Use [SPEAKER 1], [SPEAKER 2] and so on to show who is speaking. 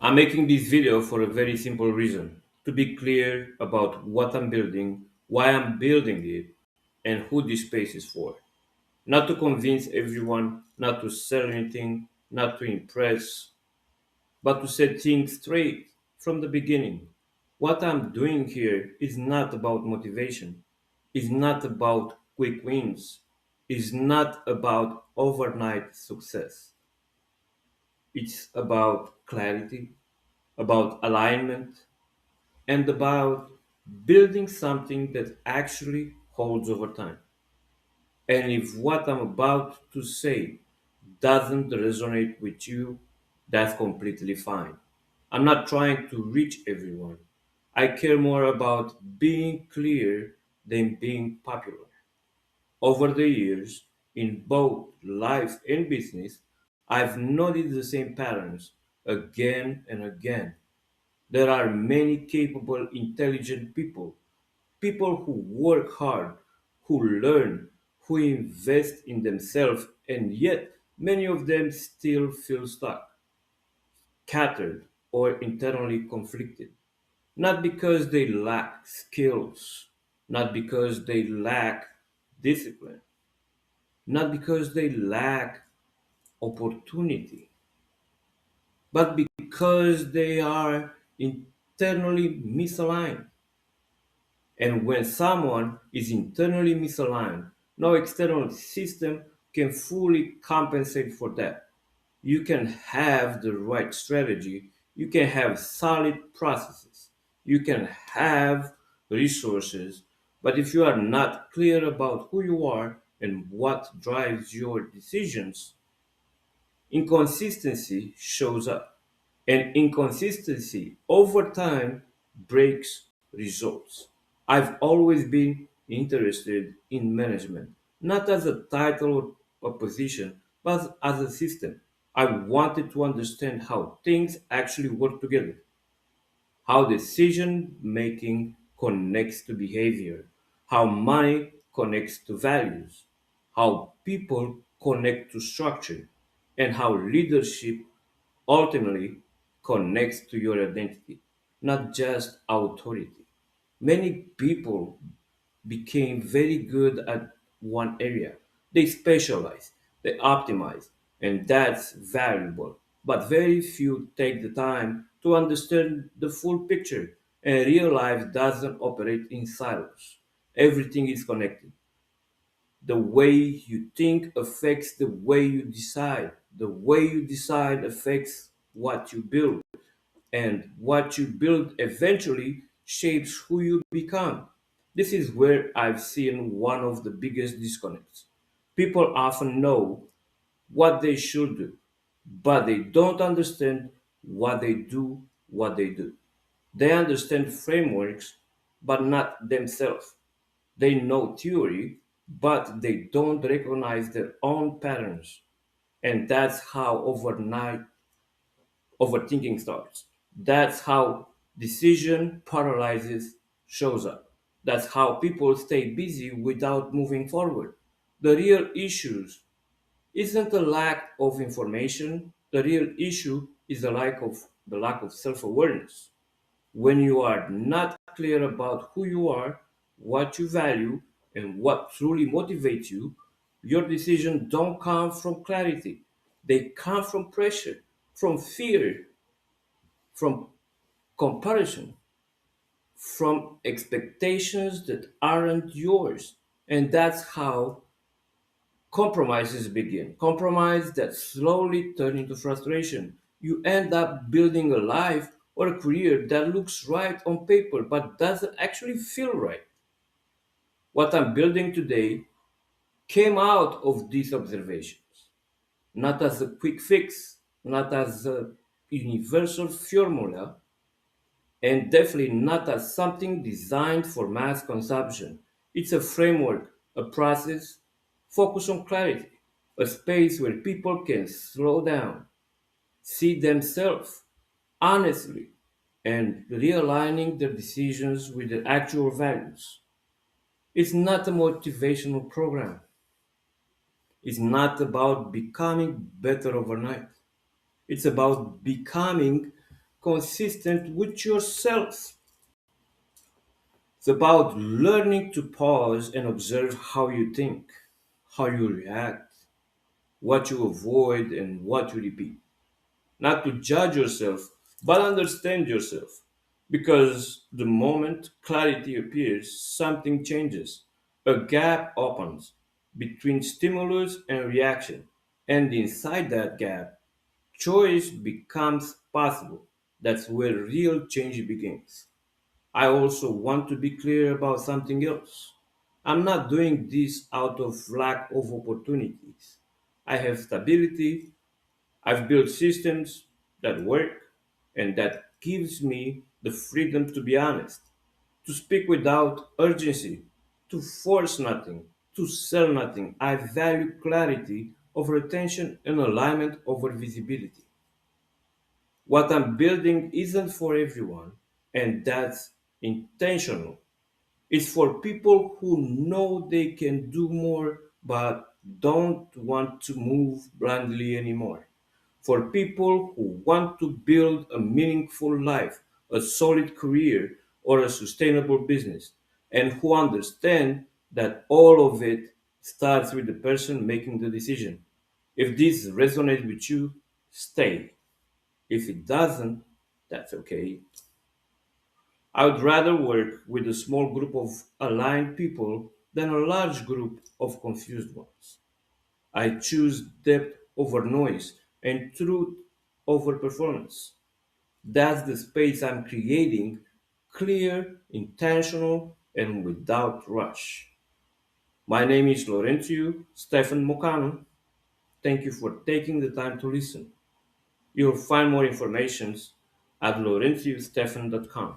[SPEAKER 1] I'm making this video for a very simple reason to be clear about what I'm building, why I'm building it, and who this space is for. Not to convince everyone, not to sell anything, not to impress, but to set things straight from the beginning. What I'm doing here is not about motivation, is not about quick wins, is not about overnight success. It's about clarity, about alignment, and about building something that actually holds over time. And if what I'm about to say doesn't resonate with you, that's completely fine. I'm not trying to reach everyone. I care more about being clear than being popular. Over the years, in both life and business, I've noticed the same patterns again and again. There are many capable, intelligent people, people who work hard, who learn, who invest in themselves, and yet many of them still feel stuck, scattered, or internally conflicted. Not because they lack skills, not because they lack discipline, not because they lack opportunity, but because they are internally misaligned. And when someone is internally misaligned, no external system can fully compensate for that. You can have the right strategy, you can have solid processes, you can have resources, but if you are not clear about who you are and what drives your decisions, inconsistency shows up. And inconsistency over time breaks results. I've always been interested in management, not as a title or position, but as a system. I wanted to understand how things actually work together, how decision making connects to behavior, how money connects to values, how people connect to structure, and how leadership ultimately connects to your identity, not just authority. Many people became very good at one area. They specialize, they optimize, and that's valuable. But very few take the time to understand the full picture, and real life doesn't operate in silos. Everything is connected. The way you think affects the way you decide. The way you decide affects what you build, and what you build eventually shapes who you become. This is where I've seen one of the biggest disconnects. People often know what they should do, but they don't understand what they do. They understand frameworks, but not themselves. They know theory, but they don't recognize their own patterns. And that's how overnight overthinking starts. That's how decision paralysis shows up. That's how people stay busy without moving forward. The real issues isn't the lack of information. The real issue is the lack of self-awareness. When you are not clear about who you are, what you value, and what truly motivates you, your decisions don't come from clarity. They come from pressure, from fear, from comparison, from expectations that aren't yours. And that's how compromises begin. Compromise that slowly turn into frustration. You end up building a life or a career that looks right on paper but doesn't actually feel right. What I'm building today came out of these observations, not as a quick fix, not as a universal formula, and definitely not as something designed for mass consumption. It's a framework, a process, focus on clarity, a space where people can slow down, see themselves honestly, and realigning their decisions with their actual values. It's not a motivational program. It's not about becoming better overnight. It's about becoming consistent with yourself. It's about learning to pause and observe how you think, how you react, what you avoid, and what you repeat. Not to judge yourself, but understand yourself. Because the moment clarity appears, something changes. A gap opens between stimulus and reaction. And inside that gap, choice becomes possible. That's where real change begins. I also want to be clear about something else. I'm not doing this out of lack of opportunities. I have stability, I've built systems that work, and that gives me the freedom to be honest, to speak without urgency, to force nothing, to sell nothing. I value clarity over attention and alignment over visibility. What I'm building isn't for everyone, and that's intentional. It's for people who know they can do more but don't want to move blindly anymore. For people who want to build a meaningful life, a solid career, or a sustainable business, and who understand that all of it starts with the person making the decision. If this resonates with you, stay. If it doesn't, that's okay. I would rather work with a small group of aligned people than a large group of confused ones. I choose depth over noise and truth over performance. That's the space I'm creating, clear, intentional, and without rush. My name is Laurentiu Stefan Mocanu. Thank you for taking the time to listen. You'll find more information at laurentiustefan.com.